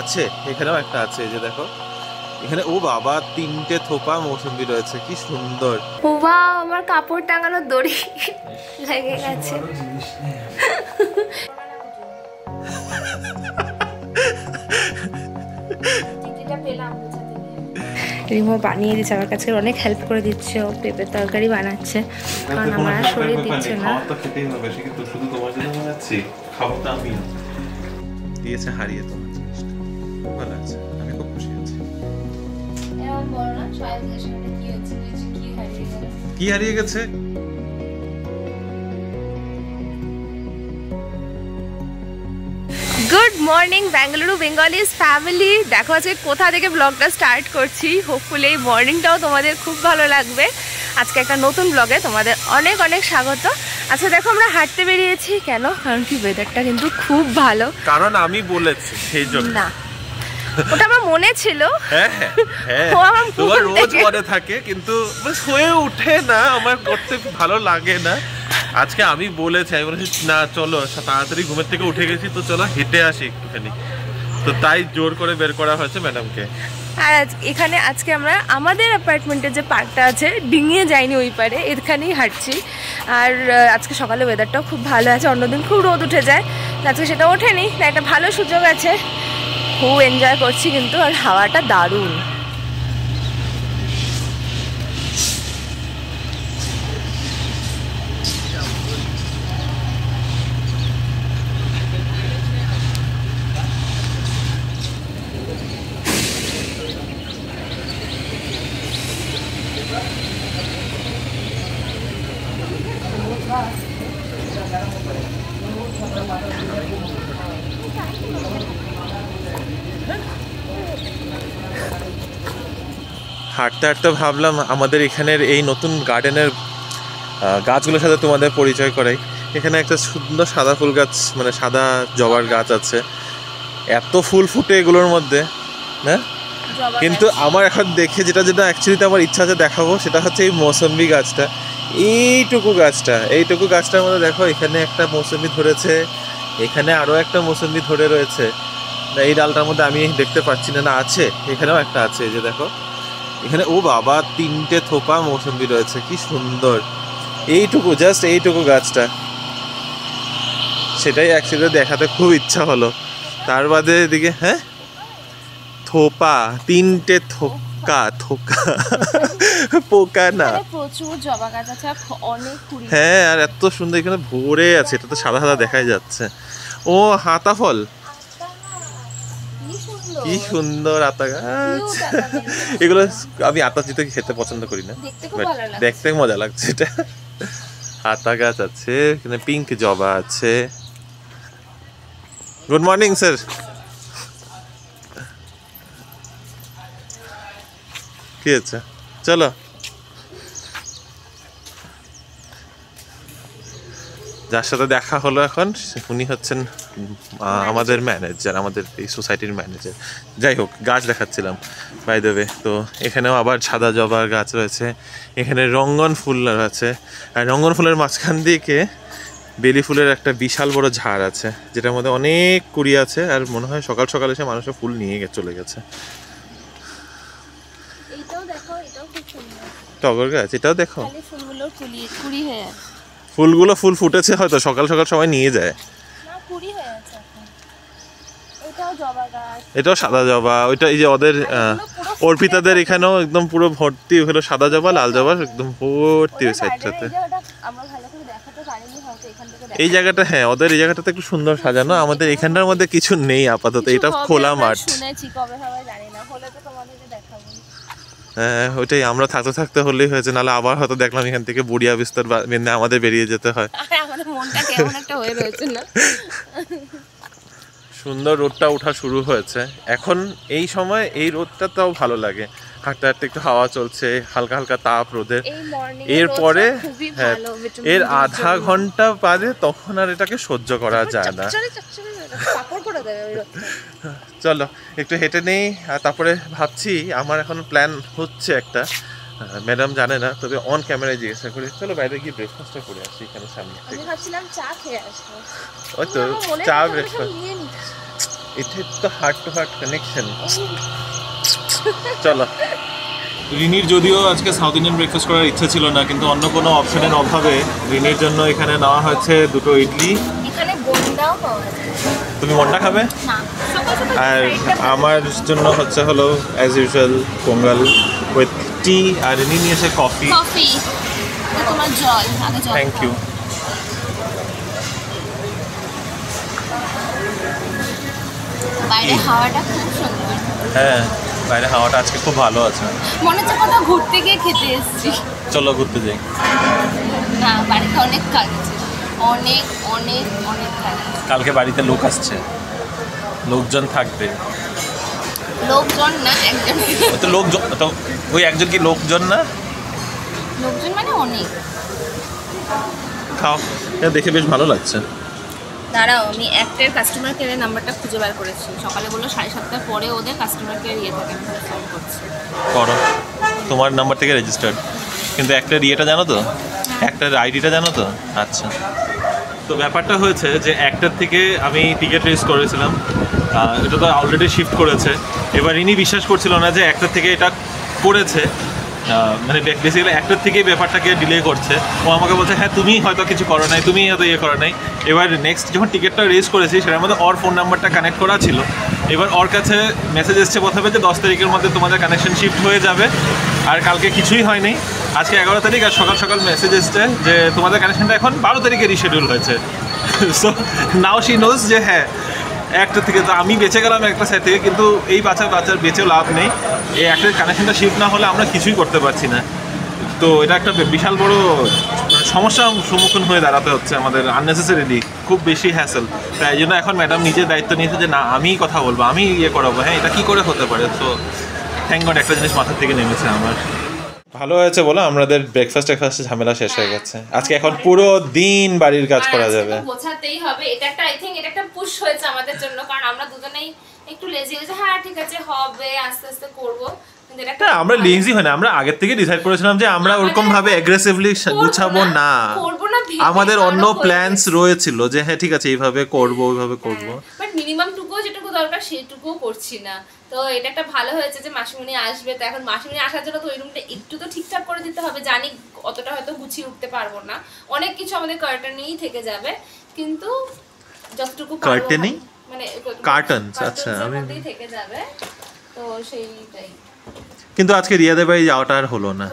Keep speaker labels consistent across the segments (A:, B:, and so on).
A: আছে এখানেও একটা আছে, এই যে দেখো এখানে। ও বাবা, 3টে থোপা মৌসুমী রয়েছে, কি সুন্দর।
B: ওয়াও, আমার কাপড় টাঙানোর দড়ি লেগে গেছে। রিমো বানিয়ে দিচ্ছে আমার কাছে, অনেক হেল্প করে দিচ্ছে। ও পেঁপের তরকারি বানাচ্ছে, কারণ আমার শরীর দিচ্ছে না।
A: খাবার তো খেতেই হবে, সে কিন্তু শুধু তোমার জন্য বানাচ্ছি, খাবারটা আমি দিয়েছে হারিয়ে তোমার জিনিসটা। ভালো আছে, আমি খুব খুশি আছি। কি হারিয়ে গেছে?
B: Good morning Bengaluru Bengalis family. দেখো আজকে কোথা থেকে ব্লগটা স্টার্ট করছি। হোপফুলি এই মর্নিংটাও তোমাদের খুব ভালো লাগবে। আজকে একটা নতুন ব্লগে তোমাদের অনেক অনেক স্বাগত। আচ্ছা দেখো, আমরা হাঁটতে বেরিয়েছি কেন? কারণ কি ওয়েদারটা কিন্তু খুব ভালো।
A: কারণ আমি বলেছি সেই জন্য
B: না, ওটা আমার মনে ছিল।
A: হ্যাঁ হ্যাঁ, তোমার রোজ মনে থাকে কিন্তু হয়ে ওঠে না, আমার করতে ভালো লাগে না। আজকে আমি বলেছি, আমি বলেছি না চলো, তাড়াতাড়ি ঘুমের থেকে উঠে গেছি তো চলো হেঁটে আসি একটুখানি, তো তাই জোর করে বের করা হয়েছে ম্যাডামকে।
B: আর এখানে আজকে আমরা আমাদের অ্যাপার্টমেন্টের যে পার্কটা আছে, ডিঙিয়ে যাইনি ওই পারে, এখানেই হাঁটছি। আর আজকে সকালে ওয়েদারটাও খুব ভালো আছে। অন্যদিন খুব রোদ উঠে যায়, আজকে সেটা ওঠেনি, তাই একটা ভালো সুযোগ আছে। খুব এনজয় করছি কিন্তু, আর হাওয়াটা দারুণ।
A: হাঁটতে হাঁটতে ভাবলাম আমাদের এখানের এই নতুন গার্ডেনের গাছগুলোর সাথে তোমাদের পরিচয় করাই। এখানে একটা সুন্দর সাদা ফুল গাছ, মানে সাদা জবার গাছ আছে, এত ফুল ফুটে এগুলোর মধ্যে না। কিন্তু আমার এখন দেখে যেটা যেটা অ্যাকচুয়ালিতে আমার ইচ্ছা আছে দেখাবো, সেটা হচ্ছে এই মৌসম্বি গাছটা। এইটুকু গাছটার মধ্যে দেখো, এখানে একটা মৌসম্বি ধরেছে, এখানে আরও একটা মৌসম্বি ধরে রয়েছে। এই ডালটার মধ্যে আমি দেখতে পাচ্ছি না, না আছে, এখানেও একটা আছে, এই যে দেখো এখানে। ও বাবা, 3টে থোপা মৌসম্বি রয়েছে, কি সুন্দর। জাস্ট এইটুকু গাছটা, সেটাই অ্যাকচুয়ালি দেখাতে খুব ইচ্ছা হলো। তার বাদে এদিকে হ্যাঁ, থোপা 3টে থোকা পোকা না,
B: প্রচুর জবা গাছ আছে, অনেক কুড়ি।
A: হ্যাঁ, আর এত সুন্দর এখানে ভরে আছে, এটা তো সাদা সাদা দেখাই যাচ্ছে। ও হাতা ফল, কি সুন্দর আতা গাছ। এগুলো আমি আতা জিতে খেতে পছন্দ করি না, দেখতে মজা লাগছে। এটা আতা গাছ আছে, এখানে পিঙ্ক জবা আছে। Good morning sir. কি আছে, চলো। যার সাথে দেখা হলো এখন, উনি হচ্ছেন আমাদের ম্যানেজার, আমাদের এই সোসাইটির ম্যানেজার। যাই হোক, গাছ দেখাচ্ছিলাম বাই দ্য ওয়ে। তো এখানেও আবার সাদা জবার গাছ রয়েছে, এখানে রঙ্গন ফুল আছে, আর রঙ্গন ফুলের মাঝখান দিকে বেলি ফুলের একটা বিশাল বড় ঝাড় আছে, যেটার মধ্যে অনেক কুড়ি আছে। আর মনে হয় সকাল সকাল এসে মানুষের ফুল নিয়ে চলে গেছে। টগর গাছ, এটাও দেখো, ফুলগুলো ফুল ফুটেছে হয়তো, সকাল সকাল সবাই নিয়ে যায়। এটাও সাদা জবা, ওইটা এই যে ওদের অর্পিতাদের এখানেও একদম পুরো ভর্তি হলো সাদা জবা, লাল জবা একদম ভর্তি ওই সাইডটাতে। এই জায়গাটা, হ্যাঁ, ওদের এই জায়গাটাতে একটু সুন্দর সাজানো। আমাদের এখানটার মধ্যে কিছু নেই আপাতত, এটা খোলা মাঠ। হ্যাঁ, ওইটাই, আমরা থাকতে থাকতে হলেই হয়েছে, নাহলে আবার হয়তো দেখলাম এখান থেকে বুড়িয়া বিস্তর বেঁধে আমাদের বেরিয়ে যেতে হয়। সুন্দর রোদটা ওঠা শুরু হয়েছে এখন, এই সময় এই রোদটা তাও ভালো লাগে। হাঁটতে হাঁটতে একটু হাওয়া চলছে, হালকা হালকা তাপ রোদের। এরপরে হ্যাঁ, এর আধা ঘন্টা বাদে তখন আর এটাকে সহ্য করা যায় না। চলো একটু হেঁটে নেই, আর তারপরে ভাবছি, আমার এখন প্ল্যান হচ্ছে একটা, ম্যাডাম জানে না, তবে অন ক্যামেরায় জিজ্ঞাসা করি, চলো বাইরে গিয়ে ব্রেকফাস্টটা করে আসি এখানে সামনে থেকে।
B: আমি ভাবছিলাম চা খেয়ে আসবো।
A: ওই তো চা ব্রেকফাস্ট। এটা তো হার্ট টু হার্ট কানেকশন। চলো। রিনির যদিও আজকে সাউথ ইন্ডিয়ান ব্রেকফাস্ট করার ইচ্ছা ছিল না, কিন্তু অন্য কোনো অপশনের অভাবে রিনির জন্য এখানে নেওয়া হয়েছে দুটো ইডলি।
B: এখানে বন্ডাও পাওয়া যায়।
A: তুমি মন্ডা খাবে?
B: না,
A: আর আমার জন্য হচ্ছে হলো as usual pongal with tea, আর রিনি নিয়েছে কফি।
B: কফি, তোমার জল আগে জল।
A: Thank you.
B: বাইরে হাওয়াটা খুব সুন্দর।
A: হ্যাঁ, বাইরে হাওয়াটা আজকে খুব ভালো আছে।
B: মনে হচ্ছে কোথাও ঘুরতে গিয়ে খেতে এসেছি।
A: চলো ঘুরতে যাই।
B: না, বাড়িতে অনেক কাজ আছে, অনেক অনেক অনেক কাজ আছে।
A: কালকে বাড়িতে লোক আসছে, লোকজন থাকবে।
B: লোকজন না, একজন।
A: তো লোকজন, তো ওই একজন কি লোকজন না?
B: লোকজন মানে অনেক।
A: খাও, এটা দেখে বেশ ভালো লাগছে।
B: দাঁড়াও, আমি একটার কাস্টমার কেয়ারের নাম্বারটা খুঁজে বার করেছি। সকালে বললো 7:30টার পরে ওদের কাস্টমার কেয়ার ইয়ে থাকে, আমি ফোন করছি।
A: করো, তোমার নাম্বার থেকে রেজিস্টার্ড। কিন্তু একটা ইয়েটা জানো তো, একটার আইডিটা জানো তো? আচ্ছা। তো ব্যাপারটা হয়েছে যে একটার থেকে আমি টিকিট রেজ করেছিলাম, এটা তো অলরেডি শিফট করেছে। এবার ইনি বিশ্বাস করছিল না যে একটার থেকে এটা করেছে, মানে বেসিক্যালি একটার থেকেই ব্যাপারটাকে ডিলে করছে। ও আমাকে বলছে হ্যাঁ তুমি হয়তো কিছু করো নাই, তুমি হয়তো ইয়ে করো নাই। এবার নেক্সট যখন টিকিটটা রেজ করেছি সেটার মধ্যে ওর ফোন নাম্বারটা কানেক্ট করা ছিল। এবার ওর কাছে মেসেজ এসছে প্রথমে যে 10 তারিখের মধ্যে তোমাদের কানেকশন শিফট হয়ে যাবে। আর কালকে কিছুই হয়নি, আজকে 11 তারিখ, আর সকাল সকাল মেসেজ এসছে যে তোমাদের কানেকশনটা এখন 12 তারিখে রিশিডিউল হয়েছে। সো নাও শি নোজ যে হ্যাঁ একটা থেকে তো আমি বেঁচে গেলাম একটা সাইড থেকে, কিন্তু এই বাচ্চার বেঁচেও লাভ নেই। এই একটা কানেকশনটা শিফট না হলে আমরা কিছুই করতে পারছি না। তো এটা একটা বিশাল বড় সমস্যার সম্মুখীন হয়ে দাঁড়াতে হচ্ছে আমাদের, আননেসেসারিলি খুব বেশি হ্যাসেল। তাই জন্য এখন ম্যাডাম নিজে দায়িত্ব নিয়েছে যে না আমিই কথা বলবো, আমি ইয়ে করাবো। হ্যাঁ, এটা কী করে হতে পারে? তো থ্যাংক গড একটা জিনিস মাথার থেকে নেমেছে আমার। ভালো হয়েছে বলো, আমাদের ব্রেকফাস্টে ঝামেলা শেষ হয়ে গেছে। আজকে এখন পুরো দিন বাড়ির কাজ করা যাবে।
B: গোছাতেই হবে, এটা একটা আই থিংক এটা একটা পুশ হয়েছে আমাদের জন্য, কারণ আমরা দুজনেই একটু লেজি হয়েছে। হ্যাঁ ঠিক আছে, হবে, আস্তে আস্তে করবো।
A: হ্যাঁ, আমরা লেজি হয় না, আমরা আগের থেকে ডিসাইড করেছিলাম যে আমরা ওরকম ভাবে অ্যাগ্রেসিভলি গুছাবো না। আমাদের অন্য প্ল্যানস রয়েছিল যে হ্যাঁ ঠিক আছে এইভাবে করবো ওইভাবে করবো,
B: বাট মিনিমাম টুকুও যেটুকু দরকার সেটুকুও করছি না। তো এটা একটা ভালো হয়েছে যে মাসিমণি আসবে, তো এখন মাসিমণি আসার জন্য তো ওই রুমটা একটু তো ঠিকঠাক করে দিতে হবে। জানি অতটা হয়তো গুছিয়ে উঠতে পারবো না, অনেক কিছু আমাদের কার্টনেই থেকে যাবে, কিন্তু যতটুকু
A: কার্টেনেই
B: মানে
A: কার্টনস, আচ্ছা আমি
B: থেকে যাবে। তো সেইটাই।
A: কিন্তু আজকে রিয়াদের বাড়ি যাওয়াটা আর হলো না।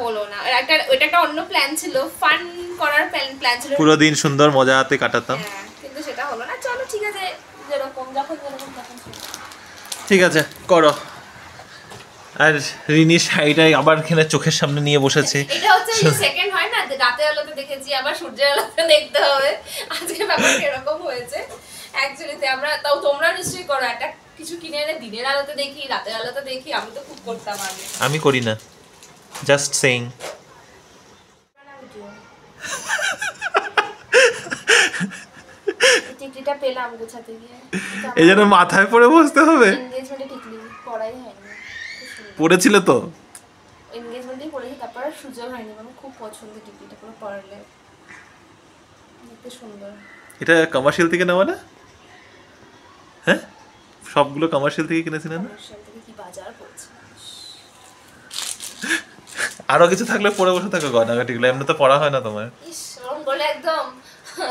B: ওইটা একটা অন্য প্ল্যান ছিল, ফান করার প্ল্যান ছিল,
A: পুরো দিন সুন্দর মজাতে কাটাতাম।
B: কিন্তু সেটা হলো না। চলো ঠিক আছে, যেরকম যখন তখন
A: ঠিক আছে করো। আর রিনির শাড়িটাই আবার এখানে চোখের সামনে নিয়ে বসেছে।
B: এটা হচ্ছে সেকেন্ড হয় না, রাতের আলোতে দেখেছি আবার সূর্যের আলোতে দেখতে হবে। আজকে ব্যাপারটা এরকম হয়েছে অ্যাকচুয়ালিতে। আমরা তাও তোমরা নিশ্চয়ই করো, একটা কিছু কিনে এনে দিনের আলোতে দেখি, রাতের আলোতে দেখি। আমি তো খুব করতাম আগে।
A: আমি করি না, জাস্ট সেইং।
B: টিকলিটা পেলাম গোছাতে গিয়ে,
A: এই জন্য মাথায় পরে বসতে হবে।
B: এনগেজমেন্টে টিকলি পরাই হয়নি,
A: পড়েছিল তো
B: এনগেজমেন্টেই পরেছি, তারপর আর সুযোগ হয়নি। আমার খুব পছন্দ টিকলিটা, পুরো পরলে দেখতে সুন্দর।
A: এটা কমার্শিয়াল থেকে নেওয়া না? হ্যাঁ, সবগুলো কমার্শিয়াল থেকে কিনেছিলেন না?
B: কমার্শিয়াল থেকে কি বাজার করছে।
A: আরো কিছু থাকলে পরে বসে থাকো গয়নাগাটিগুলো, এমনি তো পড়া হয় না তোমার।
B: ইস, ওরকম বলে একদম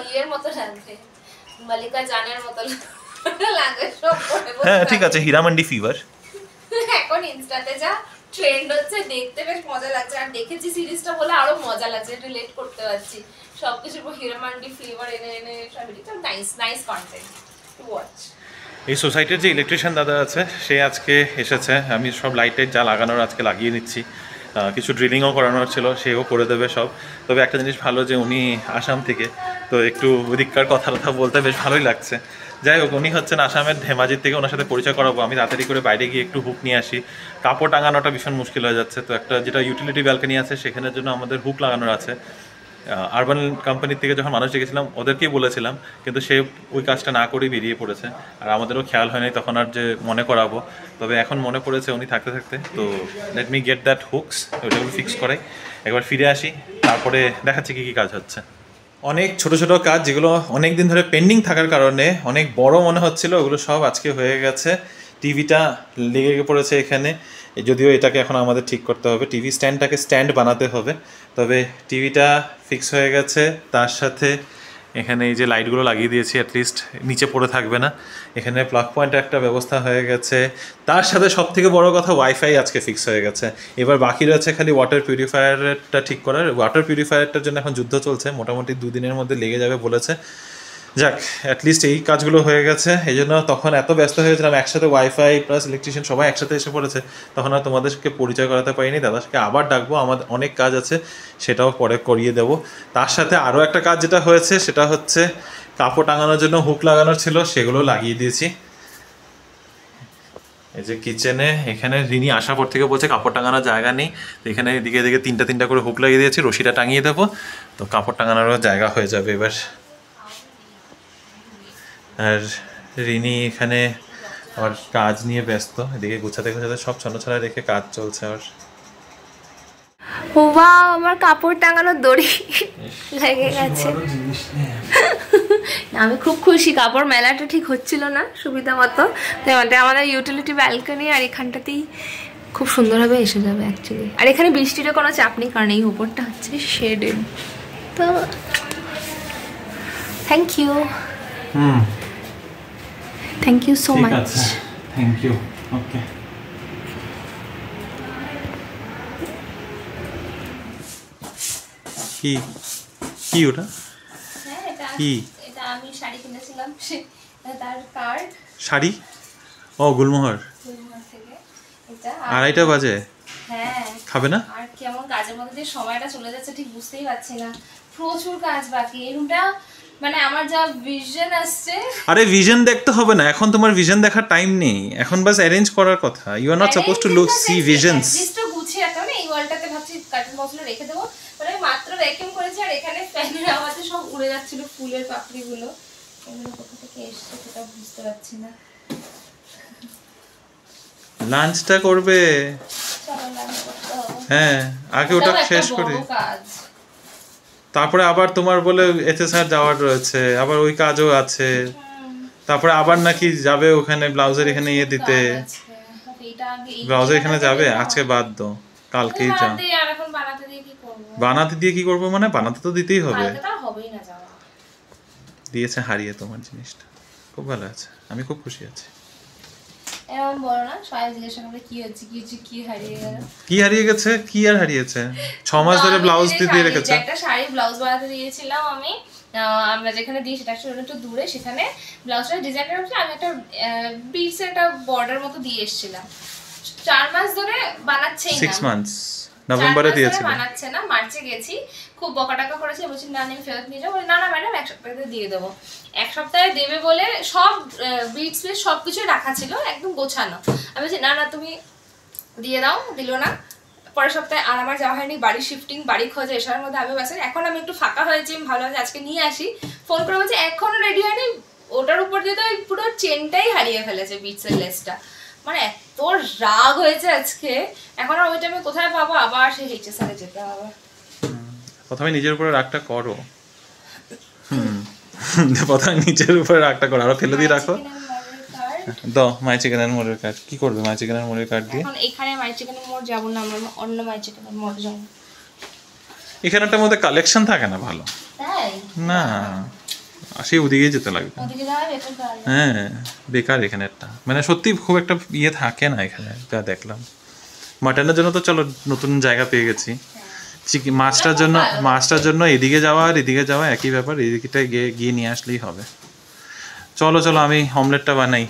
B: ইয়ের মতো লাগবে, মালিকা জানের মতো লাগে সব পরে বসে।
A: হ্যাঁ ঠিক আছে, হীরামান্ডি ফিভার।
B: এখন ইনস্টাতে যা ট্রেন্ড হচ্ছে, দেখতে বেশ মজা লাগছে। আর দেখেছি সিরিজটা বলে আরো মজা লাগছে, রিলেট করতে পারছি সবকিছুর উপর। হীরামান্ডি ফিভার এনে এনে সব নাইস কন্টেন্ট টু ওয়াচ।
A: এই সোসাইটির যে ইলেকট্রিশিয়ান দাদা আছে সে আজকে এসেছে। আমি সব লাইটের যা লাগানোর আজকে লাগিয়ে নিচ্ছি, কিছু ড্রিলিংও করানোর ছিল, সেও করে দেবে সব। তবে একটা জিনিস ভালো যে উনি আসাম থেকে, তো একটু ওদিককার কথা বলতে বেশ ভালোই লাগছে। যাই হোক, উনি হচ্ছেন আসামের ধেমাজির থেকে, ওনার সাথে পরিচয় করাবো। আমি তাড়াতাড়ি করে বাইরে গিয়ে একটু হুক নিয়ে আসি, কাপড় টাঙানোটা ভীষণ মুশকিল হয়ে যাচ্ছে। তো একটা যেটা ইউটিলিটি ব্যালকনি আছে সেখানের জন্য আমাদের হুক লাগানোর আছে। আরবান কোম্পানির থেকে যখন মানুষ ডেকেছিলাম ওদেরকেই বলেছিলাম, কিন্তু সে ওই কাজটা না করেই বেরিয়ে পড়েছে। আর আমাদেরও খেয়াল হয় নাই তখন আর যে মনে করাবো। তবে এখন মনে পড়েছে উনি থাকতে থাকতে। তো let me get that hooks, ওইটাগুলো ফিক্স করাই, একবার ফিরে আসি, তারপরে দেখাচ্ছি কী কী কাজ হচ্ছে। অনেক ছোট ছোট কাজ যেগুলো অনেক দিন ধরে পেন্ডিং থাকার কারণে অনেক বড় মনে হচ্ছিল, ওগুলো সব আজকে হয়ে গেছে। টিভিটা লেগে পড়েছে এখানে, যদিও এটাকে এখন আমাদের ঠিক করতে হবে, টিভি স্ট্যান্ডটাকে স্ট্যান্ড বানাতে হবে। তবে টিভিটা ফিক্স হয়ে গেছে, তার সাথে এখানে এই যে লাইটগুলো লাগিয়ে দিয়েছি, অ্যাটলিস্ট নিচে পড়ে থাকবে না। এখানে প্লাগ পয়েন্টের একটা ব্যবস্থা হয়ে গেছে, তার সাথে সবথেকে বড় কথা ওয়াইফাই আজকে ফিক্স হয়ে গেছে। এবার বাকি রয়েছে খালি ওয়াটার পিউরিফায়ারটা ঠিক করার। ওয়াটার পিউরিফায়ারটার জন্য এখন যুদ্ধ চলছে, মোটামুটি 2 দিনের মধ্যে লেগে যাবে বলেছে। যাক, অ্যাটলিস্ট এই কাজগুলো হয়ে গেছে। এই জন্য তখন এত ব্যস্ত হয়েছিলাম, একসাথে ওয়াইফাই প্লাস ইলেকট্রিশিয়ান সবাই একসাথে এসে পড়েছে, তখন আর তোমাদেরকে পরিচয় করাতে পারিনি। দাদাকে আবার ডাকবো, আমাদের অনেক কাজ আছে, সেটাও পরে করিয়ে দেবো। তার সাথে আরও একটা কাজ যেটা হয়েছে সেটা হচ্ছে কাপড় টাঙানোর জন্য হুক লাগানোর ছিল, সেগুলো লাগিয়ে দিয়েছি। এই যে কিচেনে এখানে রিনি আসার পর থেকে বলছে কাপড় টাঙানোর জায়গা নেই, তো এখানে এদিকে এদিকে 3টা করে হুক লাগিয়ে দিয়েছি, রশিটা টাঙিয়ে দেবো, তো কাপড় টাঙানোরও জায়গা হয়ে যাবে এবার। আর রিনি এখানে আমার কাজ নিয়ে ব্যস্ত, এদিকে গুছাতে গুছাতে সব ছন্নছাড়া রেখে কাজ চলছে আর।
B: ওয়াও, আমার কাপড় টাঙানোর দড়ি লেগে গেছে। আমি খুব খুশি, কাপড় মেলাটা ঠিক হচ্ছিল না সুবিধা মতো, তো আমাদের ইউটিলিটি ব্যালকনি আর এখানটাতেই খুব সুন্দরভাবে এসে যাবে অ্যাকচুয়ালি। আর এখানে বৃষ্টিরও কোনো চাপ নেই, কারণ এই উপরটা হচ্ছে শেডেড। তো thank you, thank you so much.
A: Thank you. Okay, কি কি ওটা? কি?
B: এটা আমি শাড়ি কিনেছিলাম, তার কার্ড।
A: শাড়ি? ও, গুলমোহর
B: থেকে এটা
A: 2:30 বাজে।
B: হ্যাঁ,
A: খাবে না?
B: আর কেমন কাজের মধ্যে যে সময়টা চলে যাচ্ছে ঠিক বুঝতেই পারছি না, প্রচুর কাজ বাকি। এই রুমটা মানে আমার যা ভিশন আসছে।
A: আরে ভিশন দেখতে হবে না, এখন তোমার ভিশন দেখার টাইম নেই, এখন বাস অ্যারেঞ্জ করার কথা। You are not suppose to look sea visions.
B: জিনিসটা গুছিয়ে রাখতে হবে না। এই ওয়ালটাতে ভাবছি কার্টুন বক্সগুলো রেখে দেবো, মানে আমি মাত্র ভ্যাকিউম করেছি, আর এখানে ফ্যানের আওয়াজে সব উড়ে যাচ্ছিল ফুলের পাপড়িগুলো, এগুলো কোথা থেকে এসছে সেটা বুঝতে পারছি না।
A: লাঞ্চটা করবে?
B: চলো লাঞ্চ করতে হবে।
A: হ্যাঁ, আগে ওটা শেষ করি, তারপরে আবার তোমার বলে এসএসআর যাওয়ার রয়েছে, আবার ওই কাজও আছে, তারপরে আবার নাকি যাবে ওখানে ব্লাউজের এখানে ইয়ে দিতে। ব্লাউজের এখানে যাবে, আজকে বাদ দাও, কালকেই যাও। বানাতে দিয়ে কি করবো? মানে বানাতে তো দিতেই হবে। দিয়েছে হারিয়ে তোমার জিনিসটা, খুব ভালো আছে, আমি খুব খুশি আছি।
B: এরকম বলো না, সবাই জিজ্ঞাসা করবে কি হচ্ছে, কি হচ্ছে, কি হারিয়ে গেল।
A: কি হারিয়ে গেছে? কি আর হারিয়েছে? 6 মাস ধরে ব্লাউজ দিয়ে রেখেছে।
B: একটা শাড়ি ব্লাউজ বানাতে দিয়েছিলাম আমি, আমরা যেখানে দিই সেটা একটু দূরে, সেখানে ব্লাউজটা ডিজাইনটা হচ্ছে আমি একটা বিটস একটা বর্ডার মতো দিয়ে এসেছিলাম। 4 মাস ধরে বানাচ্ছেই না।
A: 6 মান্থস নভেম্বরে দিয়েছিল,
B: বানাচ্ছে না। মার্চে গেছি, খুব বকাটাকা করেছে, বলছি না আমি ফেরত নিয়ে যাবো। না না ম্যাডাম, 1 সপ্তাহে দিয়ে দেবো। 1 সপ্তাহে দেবে বলে সব বিটস ফিটস সব কিছু রাখা ছিল একদম গোছানো। আমি বলছি না না তুমি দিয়ে দাও, দিল না। পরের সপ্তাহে আর আমার যাওয়া হয়নি, বাড়ি শিফটিং, বাড়ি খোঁজা, এসবের মধ্যে আমি বাসে। এখন আমি একটু ফাঁকা হয়েছি, আমি ভালো আছে আজকে নিয়ে আসি। ফোন করে বলছে এখনো রেডি হয়নি, ওটার উপর দিয়ে তো পুরো চেনটাই হারিয়ে ফেলেছে, বিটসের লেসটা। মানে এত রাগ হয়েছে আজকে। এখন আর ওই টাইমে কোথায় পাবো, আবার সেই এইচএসআরে যেতে হবে।
A: প্রথমে নিজের উপরে রাগটা করো, প্রথমে নিজের উপরে রাগটা করো, আরো ফেলে দিয়ে রাখো। দাও মাই চিকেনের মোড়ের কার্ড। কি করবে মাই চিকেনের মোড়ের কার্ড দিয়ে?
B: এখন এখানে মাই চিকেনের মোড় যাব না, আমরা অন্য মাই চিকেনের মোড় যাব।
A: এখানটার মধ্যে কালেকশন থাকে না ভালো,
B: তাই
A: না আসে ওদিকে যেতে লাগবে।
B: ওদিকে যাওয়া বেটার।
A: হ্যাঁ, বেকার এখানে একটা, মানে সত্যি খুব একটা ইয়ে থাকে না এখানে, যা দেখলাম। মাটনের জন্য তো চলো নতুন জায়গা পেয়ে গেছি, মাছটার জন্য এদিকে যাওয়া আর এদিকে যাওয়া একই ব্যাপার, এদিকটা গিয়ে নিয়ে আসলেই হবে। চলো চলো আমি অমলেটটা বানাই।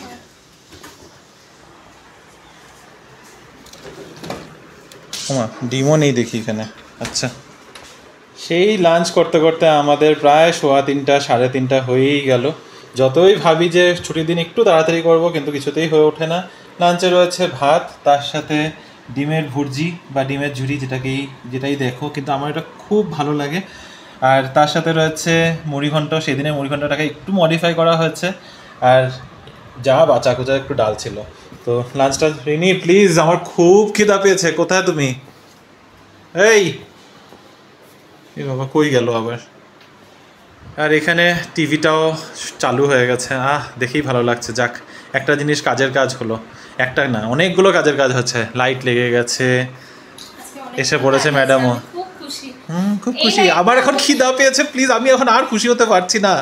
A: ডিমও নেই দেখি এখানে। আচ্ছা, সেই লাঞ্চ করতে করতে আমাদের প্রায় 3:15 3:30 হয়েই গেল। যতই ভাবি যে ছুটির দিন একটু তাড়াতাড়ি করব, কিন্তু কিছুতেই হয়ে ওঠে না। লাঞ্চে রয়েছে ভাত, তার সাথে ডিমের ভুর্জি বা ডিমের ঝুরি, যেটাই দেখো, কিন্তু আমার এটা খুব ভালো লাগে। আর তার সাথে রয়েছে মুড়িঘণ্ট, সেদিনের মুড়িঘণ্টটাকে একটু মডিফাই করা হয়েছে, আর যা বাঁচা কোচা একটু ডাল ছিল। তো লাঞ্চটা রিনি প্লিজ, আমার খুব খিদা পেয়েছে। কোথায় তুমি? এই বাবা কই গেল আবার? আর এখানে টিভিটাও চালু হয়ে গেছে, দেখেই ভালো লাগছে। যাক, একটা জিনিস কাজের কাজ হলো, একটা না অনেকগুলো কাজের কাজ হচ্ছে। লাইট লেগে গেছে, এসে পড়েছে ম্যাডামও। খুব খুশি। আবার এখন খিদা পেয়েছে, প্লিজ আমি এখন আর খুশি হতে পারছি না,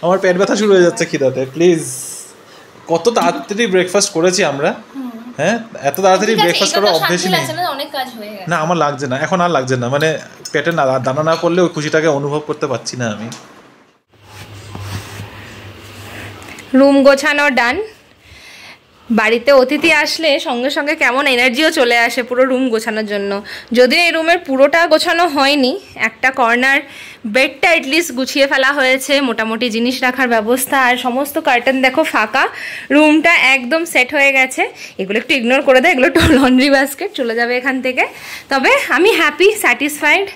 A: আমার পেট ব্যথা শুরু হয়ে যাচ্ছে খিদাতে। প্লিজ, কত তাড়াতাড়ি ব্রেকফাস্ট করেছি আমরা, হ্যাঁ এত তাড়াতাড়ি ব্রেকফাস্ট করার অভ্যেসই নেই। না আমার লাগছে না, এখন আর লাগছে না, মানে পেটে না দানা না পড়লে ওই খুশিটাকে অনুভব করতে পারছি না আমি।
B: রুম গোছানো ডান। বাড়িতে অতিথি আসলে সঙ্গে সঙ্গে কেমন এনার্জিও চলে আসে পুরো রুম গোছানোর জন্য। যদিও এই রুমের পুরোটা গোছানো হয়নি, একটা কর্নার বেডটা অ্যাটলিস্ট গুছিয়ে ফেলা হয়েছে, মোটামুটি জিনিস রাখার ব্যবস্থা, আর সমস্ত কার্টেন দেখো ফাঁকা, রুমটা একদম সেট হয়ে গেছে। এগুলো একটু ইগনোর করে দেয়, এগুলো একটু লন্ড্রি বাস্কেট চলে যাবে এখান থেকে। তবে আমি হ্যাপি, স্যাটিসফাইড।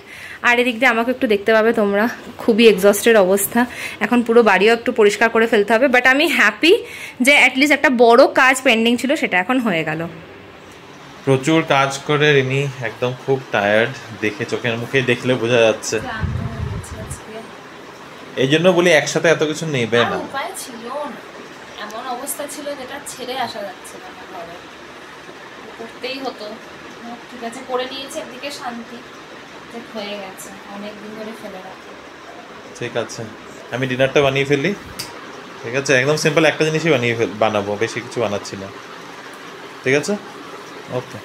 B: আর এদিক দিয়ে আমাকে একটু দেখতে পাবে তোমরা, খুবই এক্সস্টেড অবস্থা। এখন পুরো বাড়িও একটু পরিষ্কার করে ফেলতে হবে, বাট আমি হ্যাপি যে অ্যাটলিস্ট একটা বড় কাজ পেন্ডিং ছিল সেটা এখন হয়ে গেল।
A: প্রচুর কাজ করে রিনি একদম খুব টায়ার্ড, দেখে চোখের মুখে দেখলে বোঝা যাচ্ছে। এই জন্য বলি একসাথে এত কিছু নেবে না,
B: উপায় ছিল না, এমন অবস্থা ছিল যেটা ছেড়ে আসা যাচ্ছে না, করতেই হতো। ঠিক আছে, করে নিয়েছে, একদিকে শান্তি হয়ে গেছে, অনেক দিন ধরে ফেলে রাখি।
A: ঠিক আছে, আমি ডিনারটা বানিয়ে ফেলি। ঠিক আছে, একদম সিম্পল একটা জিনিসই বানাবো, বেশি কিছু বানাচ্ছি না। ঠিক আছে, ওকে।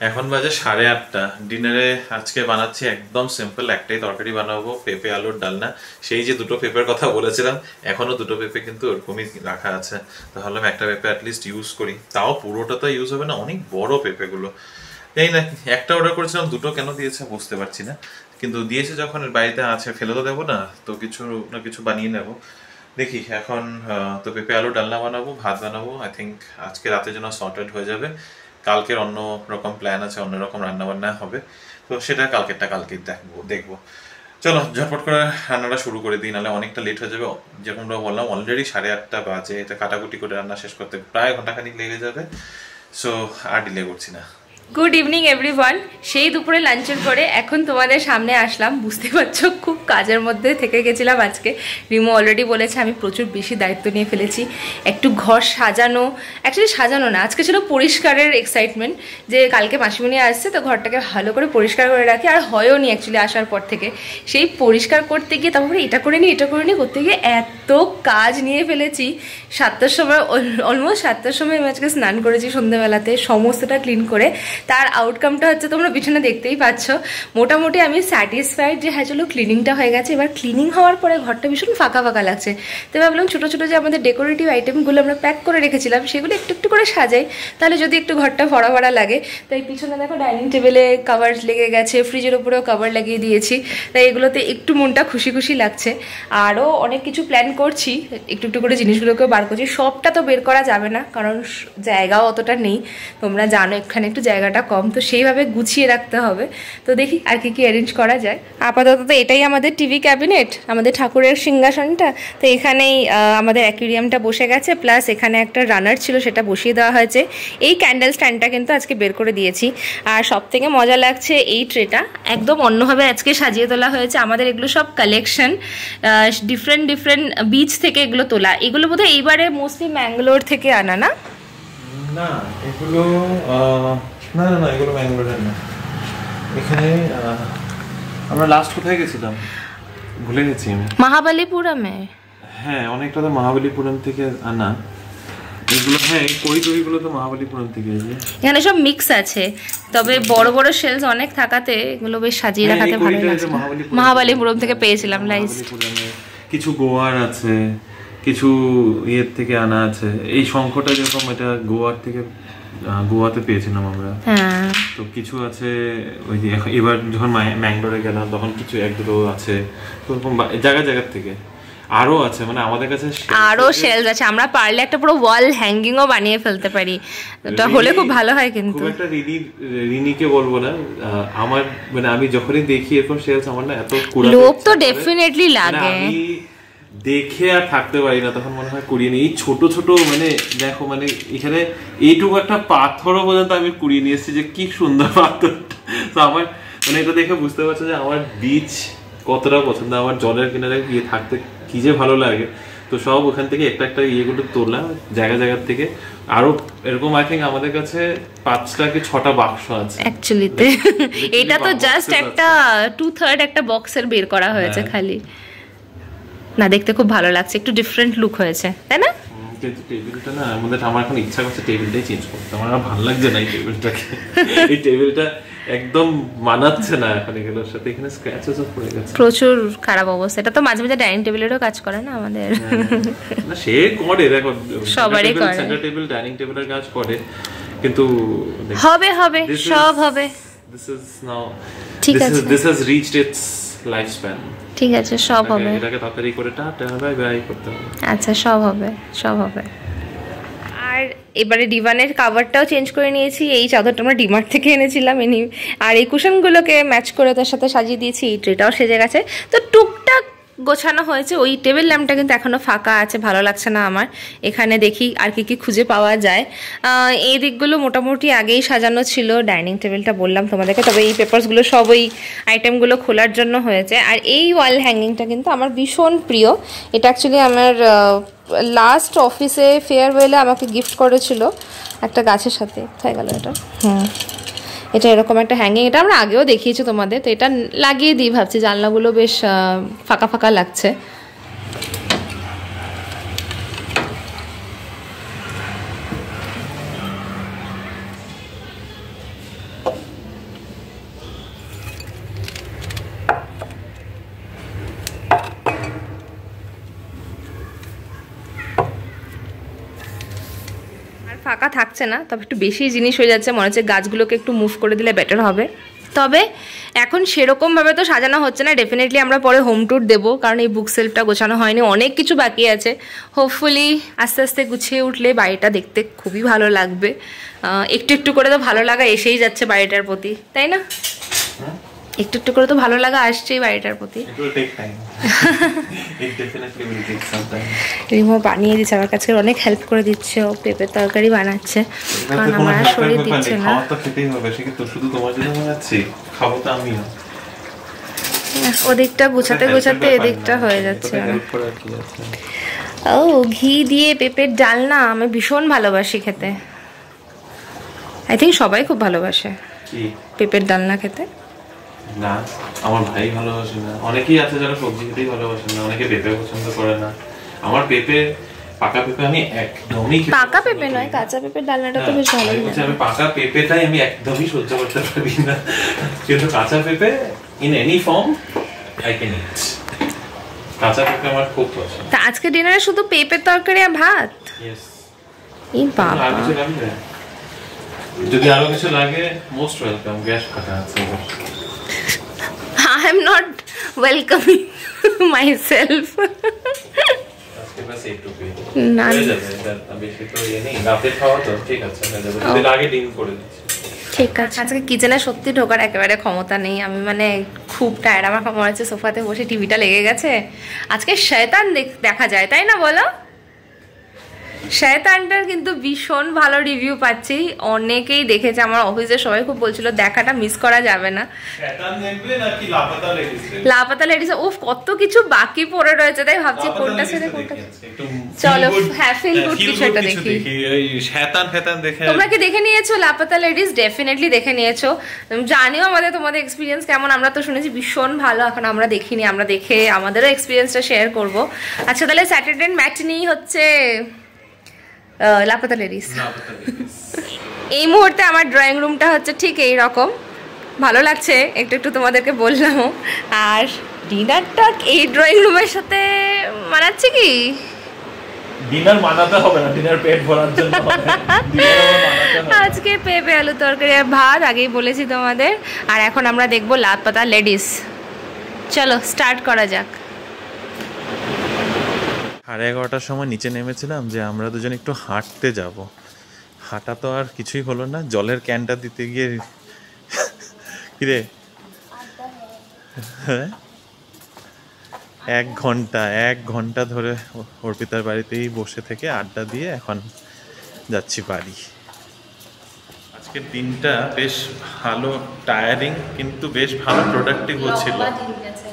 A: এখন বাজে 8:30। ডিনারে আজকে বানাচ্ছি একদম সিম্পল একটাই তরকারি বানাবো, পেঁপে আলুর ডালনা। সেই যে দুটো পেঁপের কথা বলেছিলাম, এখনো দুটো পেঁপে কিন্তু ওরকমই রাখা আছে। তো ভাবলাম একটা পেঁপে অ্যাটলিস্ট ইউজ করি, তাও পুরোটা তো ইউজ হবে না, অনেক বড় পেঁপেগুলো। এই না, একটা অর্ডার করেছিলাম, দুটো কেন দিয়েছে বুঝতে পারছি না, কিন্তু দিয়েছে যখন বাড়িতে আছে ফেলে তো দেবো না, তো কিছু না কিছু বানিয়ে নেবো। দেখি এখন তো পেঁপে আলু ডালনা বানাবো, ভাত বানাবো। আই থিঙ্ক আজকে রাতে যেন সর্টেড হয়ে যাবে। কালকের অন্য রকম প্ল্যান আছে, অন্যরকম রান্নাবান্না হবে, তো সেটা কালকেই দেখবো। চলো ঝটপট করে রান্নাটা শুরু করে দিই, নাহলে অনেকটা লেট হয়ে যাবে। যেরকমটা বললাম অলরেডি 8:30 বাজে, এটা কাটাকুটি করে রান্না শেষ করতে প্রায় ঘন্টাখানিক লেগে যাবে। সো আর ডিলে করছি না।
B: Good evening everyone. সেই দুপুরে লাঞ্চের পরে এখন তোমাদের সামনে আসলাম। বুঝতে পারছো খুব কাজের মধ্যে থেকে গেছিলাম আজকে। রিমো অলরেডি বলেছে আমি প্রচুর বেশি দায়িত্ব নিয়ে ফেলেছি। একটু ঘর সাজানো, অ্যাকচুয়ালি সাজানো না, আজকে ছিল পরিষ্কারের এক্সাইটমেন্ট, যে কালকে মাসিমণি আসছে তো ঘরটাকে ভালো করে পরিষ্কার করে রাখি। আর হয়ও নি অ্যাকচুয়ালি আসার পর থেকে। সেই পরিষ্কার করতে গিয়ে তারপরে এটা করে নিই করতে গিয়ে এত কাজ নিয়ে ফেলেছি। 7টার সময়, অলমোস্ট 7টার সময় আমি আজকে স্নান করেছি সন্ধ্যেবেলাতে, সমস্তটা ক্লিন করে। তার আউটকামটা হচ্ছে তোমরা পিছনে দেখতেই পাচ্ছ। মোটামুটি আমি স্যাটিসফাইড যে হ্যাঁ চলো ক্লিনিংটা হয়ে গেছে। এবার ক্লিনিং হওয়ার পরে ঘরটা ভীষণ ফাঁকা ফাঁকা লাগছে। তো ভাবলাম ছোটো ছোটো যে আমাদের ডেকোরেটিভ আইটেমগুলো আমরা প্যাক করে রেখেছিলাম সেগুলো একটু একটু করে সাজাই, তাহলে যদি একটু ঘরটা ভরা ভরা লাগে। তাই পিছনে দেখো ডাইনিং টেবিলে কাভার লেগে গেছে, ফ্রিজের উপরেও কাভার লাগিয়ে দিয়েছি। তাই এগুলোতে একটু মনটা খুশি খুশি লাগছে। আরও অনেক কিছু প্ল্যান করছি, একটু একটু করে জিনিসগুলোকেও বার করছি। সবটা তো বের করা যাবে না, কারণ জায়গাও অতটা নেই, তোমরা জানো এখানে একটু জায়গাটা কম, তো সেইভাবে গুছিয়ে রাখতে হবে। তো দেখি আর কি অ্যারেঞ্জ করা যায়। আপাতত তো এটাই আমাদের টিভি ক্যাবিনেট, আমাদের ঠাকুরের সিংহাসনটা। তো এখানেই আমাদের অ্যাকুয়ারিয়ামটা বসে গেছে, প্লাস এখানে একটা রানার ছিল সেটা বসিয়ে দেওয়া হয়েছে। এই ক্যান্ডেল স্ট্যান্ডটা কিন্তু আজকে বের করে দিয়েছি। আর সব থেকে মজা লাগছে এই ট্রেটা একদম অন্যভাবে আজকে সাজিয়ে তোলা হয়েছে। আমাদের এগুলো সব কালেকশন, ডিফারেন্ট বিচ থেকে এগুলো তোলা। এগুলো বোধহয় এইবারে মোস্টলি ম্যাঙ্গালোর থেকে আনা, না?
A: না এগুলো না এগুলো ম্যাঙ্গালোরের না। এখানে আমরা লাস্ট কোথায় গেছিলাম ভুলে গেছি আমি।
B: মহাবালিপুরমে।
A: হ্যাঁ, অনেকটা তো মহাবালিপুরম থেকে আনা এগুলো। হ্যাঁ, এই কড়িগুলো তো মহাবালিপুরম থেকে এসেছে।
B: এখানে সব মিক্স আছে, তবে বড় বড় শেলস অনেক থাকাতে এগুলো বেশ সাজিয়ে রাখাতে ভালো লাগছে। মহাবালিপুরম থেকে পেয়েছিলাম লাইস্ট।
A: কিছু গোয়ার আছে, কিছু ইয়ের থেকে আনা আছে। এই শঙ্খটা যেরকম এটা গোয়ার থেকে, গোয়াতে পেয়েছিলাম আমরা। তো কিছু আছে ওই যে এবার যখন ম্যাঙ্গালোরে গেলাম তখন কিছু এক দুটো আছে, জায়গা থেকে আরো আছে। মানে আমাদের কাছে
B: আরো শেলস আছে, আমরা পারলে একটা পুরো ওয়াল হ্যাঙ্গিংও বানিয়ে ফেলতে পারি। এটা হলে খুব ভালো হয়। কিন্তু
A: খুব একটা রিনিকে বলবো না, আমার মানে আমি যখনই দেখি এরকম শেলস আমার না এত
B: লোভ তো ডেফিনেটলি লাগে,
A: আমি দেখে আর থাকতে পারি না, তখন মনে হয় কুড়িয়ে নিই। এই ছোট ছোট মানে দেখো, মানে এখানে এইটুকু একটা পাথরও পর্যন্ত আমি কুড়িয়ে নিয়ে এসেছি, যে কি সুন্দর পাথর। তো আমার মানে এটা দেখে বুঝতে পারছো যে আমার বিচ কতটা পছন্দ আমার জলের কিনারে গিয়ে থাকতে, কি যে ভালো লাগে। তো সব ওখান থেকে একটা একটা ইয়েগুলো তোলা জায়গা জায়গা থেকে। আরো এরকম আই থিঙ্ক আমাদের কাছে 5টা কি 6টা বাক্স আছে
B: অ্যাকচুয়ালিতে। এটা তো জাস্ট একটা 2/3 একটা বক্সের বের করা হয়েছে খালি। না, দেখতে খুব ভালো লাগছে, একটু ডিফারেন্ট লুক হয়েছে, তাই না?
A: কিন্তু টেবিলটা না আমার এখন ইচ্ছা করছে টেবিলটাই চেঞ্জ করতে। আমার আর ভালো লাগছে না এই টেবিলটাকে। এই টেবিলটা একদম মানাচ্ছে না এখন এগুলোর সাথে। এখানে স্ক্র্যাচেসও পড়ে গেছে,
B: প্রচুর খারাপ অবস্থা। এটা তো মাঝে মাঝে ডাইনিং টেবিলেরও কাজ করে না আমাদের।
A: না সে করে, দেখো
B: সবারই করে,
A: সেন্টার টেবিল ডাইনিং টেবিলের কাজ করে, কিন্তু
B: হবে হবে সব হবে।
A: ঠিক আছে, this has reached its lifespan.
B: ঠিক আছে, সব হবে।
A: এটাকে তাড়াতাড়ি করে টাটা বাই বাই করতে হবে।
B: আচ্ছা, সব হবে, সব হবে। আর এবারে ডিভানের কাভারটাও চেঞ্জ করে নিয়েছি। এই চাদরটা আমরা ডিমার্ট থেকে এনেছিলাম, আর এই কুশনগুলোকে ম্যাচ করে তার সাথে সাজিয়ে দিয়েছি। এই ট্রেটাও সেজে গেছে, তো টুকটাক গোছানো হয়েছে। ওই টেবিল ল্যাম্পটা কিন্তু এখনো ফাঁকা আছে, ভালো লাগছে না আমার। এখানে দেখি আর কি কি খুঁজে পাওয়া যায়। এই দিকগুলো মোটামুটি আগেই সাজানো ছিল। ডাইনিং টেবিলটা বললাম তোমাদেরকে, তবে এই পেপারসগুলো সব ওই আইটেমগুলো খোলার জন্য হয়েছে। আর এই ওয়াল হ্যাঙ্গিংটা কিন্তু আমার ভীষণ প্রিয়। এটা অ্যাকচুয়ালি আমার লাস্ট অফিসে ফেয়ারওয়েলে আমাকে গিফট করেছিল একটা গাছের সাথে। হয়ে গেল এটা। এটা এরকম একটা হ্যাঙ্গিং, এটা আমরা আগেও দেখিয়েছি তোমাদের। তো এটা লাগিয়ে দিই ভাবছি, জানলাগুলো বেশ ফাঁকা ফাঁকা লাগছে। ফাঁকা থাকছে না, তবে একটু বেশি জিনিস হয়ে যাচ্ছে, মনে হচ্ছে গাছগুলোকে একটু মুভ করে দিলে বেটার হবে। তবে এখন সেরকমভাবে তো সাজানো হচ্ছে না। ডেফিনেটলি আমরা পরে হোম ট্যুর দেবো, কারণ এই বুক সেলফটা গোছানো হয়নি, অনেক কিছু বাকি আছে। হোপফুলি আস্তে আস্তে গুছিয়ে উঠলে বাড়িটা দেখতে খুবই ভালো লাগবে। একটু একটু করে তো ভালো লাগা এসেই যাচ্ছে বাড়িটার প্রতি, তাই না? একটু একটু করে তো ভালো লাগা আসছেই বাড়িটার প্রতি। রিমো বানিয়ে দিচ্ছে আমার কাছে, অনেক হেল্প করে দিচ্ছে। ও পেঁপের তরকারি বানাচ্ছে, কারণ আমার শরীর দিচ্ছে না। ওদিকটা গুছাতে গুছাতে এদিকটা হয়ে যাচ্ছে। ও ঘি দিয়ে পেঁপের ডাল না আমি ভীষণ ভালোবাসি খেতে। আই থিঙ্ক সবাই খুব ভালোবাসে পেঁপের ডালনা খেতে।
A: না, আমার ভাই ভালোবাসে না, অনেকেই আছে যারা সবজি খেতেই ভালোবাসে না, অনেকে পেঁপে পছন্দ করে না। আমার পেঁপে, পাকা পেঁপে আমি একদমই,
B: পাকা পেঁপে নয় কাঁচা পেঁপের ডালনাটা তো বেশ ভালো লাগে।
A: আমি পাকা পেঁপেটাই আমি একদমই সহ্য করতে পারি না, কিন্তু কাঁচা পেঁপে in any form I can eat. কাঁচা পেঁপে আমার খুব পছন্দ।
B: তা আজকে ডিনারে শুধু পেঁপের তরকারি আর ভাত?
A: ইয়েস।
B: এই বাবা,
A: আর কিছু লাগবে? যদি আরো কিছু লাগে মোস্ট ওয়েলকাম, গ্যাস কাটা আছে।
B: I am not welcoming myself. না, ঠিক আছে। আজকে কিচেনে সত্যি ঢোকার একেবারে ক্ষমতা নেই। আমি মানে খুব টায়ার্ড, আমার মনে হচ্ছে সোফাতে বসে টিভিটা লেগে গেছে। আজকে শয়তান দেখা যায়, তাই না বলো? শয়তানটার কিন্তু ভীষণ ভালো রিভিউ পাচ্ছি, অনেকেই দেখেছে। আমার অফিসে সবাই খুব বলছিল দেখাটা মিস করা যাবে না। লাপাতা লেডিস, উফ কত কিছু বাকি পড়ে রয়েছে, তাই ভাবছি কোনটা ছেড়ে কোনটা। চলো হ্যাঁ, ফিল গুড কিছু একটা দেখি। তোমরা কি দেখে নিয়েছো লাপাতা লেডিস? ডেফিনেটলি দেখে নিয়েছো। জানিও আমাদের তোমাদের এক্সপিরিয়েন্স কেমন। আমরা তো শুনেছি ভীষণ ভালো, এখন আমরা দেখিনি, আমরা দেখে আমাদেরও এক্সপিরিয়েন্সটা শেয়ার করবো। আচ্ছা তাহলে স্যাটারডে ম্যাটনি হচ্ছে লাপাতা লেডিস। এই মুহূর্তে আমার ড্রয়িং রুমটা হচ্ছে ঠিক এই রকম, ভালো লাগছে একটু একটু তোমাদেরকে বললাম। আর ডিনারটা এই ড্রয়িং রুমের সাথে মানাচ্ছে কি?
A: ডিনার মানাতে হবে না, ডিনার পেট ভরার জন্য
B: আজকে পেঁপে আলু তরকারি আর ভাত আগেই বলেছি তোমাদের। আর এখন আমরা দেখবো লাপাতা লেডিস। চলো স্টার্ট করা যাক।
A: 11:30টার সময় নিচে নেমেছিলাম যে আমরা দুজন একটু হাঁটতে যাব। হাঁটা তো আর কিছুই হলো না, জলের ক্যানটা দিতে গিয়ে কিরে হ্যাঁ 1 ঘন্টা ধরে অর্পিতার বাড়িতেই বসে থেকে আড্ডা দিয়ে এখন যাচ্ছি বাড়ি। আজকের দিনটা বেশ ভালো, টায়ারিং কিন্তু বেশ ভালো প্রোডাক্টিভ হচ্ছিল।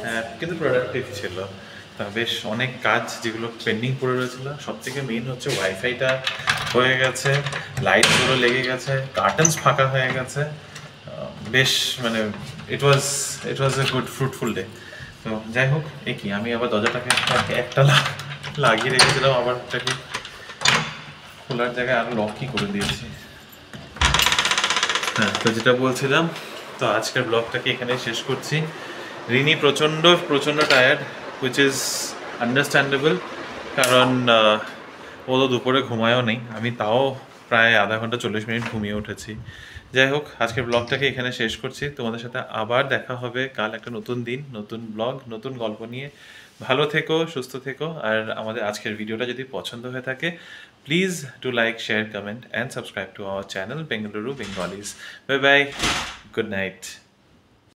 A: হ্যাঁ, কিন্তু প্রোডাক্টিভ ছিল। তা বেশ অনেক কাজ যেগুলো পেন্ডিং পড়ে রয়েছিল, সব থেকে মেইন হচ্ছে ওয়াইফাইটা হয়ে গেছে, লাইটগুলো লেগে গেছে, কার্টেন্স ফাঁকা হয়ে গেছে। বেশ মানে ইট ওয়াজ এ গুড ফ্রুটফুল ডে। তো যাই হোক, এই কি আমি আবার দরজাটাকে একটা লাগিয়ে রেখেছিলাম, আবার ওটাকে খোলার জায়গায় আরও লকই করে দিয়েছি। হ্যাঁ, তো যেটা বলছিলাম, তো আজকের ব্লগটাকে এখানে শেষ করছি। রিনি প্রচণ্ড টায়ার্ড, হুইচ ইজ আন্ডারস্ট্যান্ডেবল, কারণ ও তো দুপুরে ঘুমায়ও নেই, আমি তাও প্রায় আধা ঘন্টা 40 মিনিট ঘুমিয়ে উঠেছি। যাই হোক, আজকের ব্লগটাকে এখানে শেষ করছি। তোমাদের সাথে আবার দেখা হবে কাল একটা নতুন দিন, নতুন ব্লগ, নতুন গল্প নিয়ে। ভালো থেকো, সুস্থ থেকো, আর আমাদের আজকের ভিডিওটা যদি পছন্দ হয়ে থাকে, please do like, share, comment and subscribe to our channel Bengaluru Bengalis. Bye bye, good night.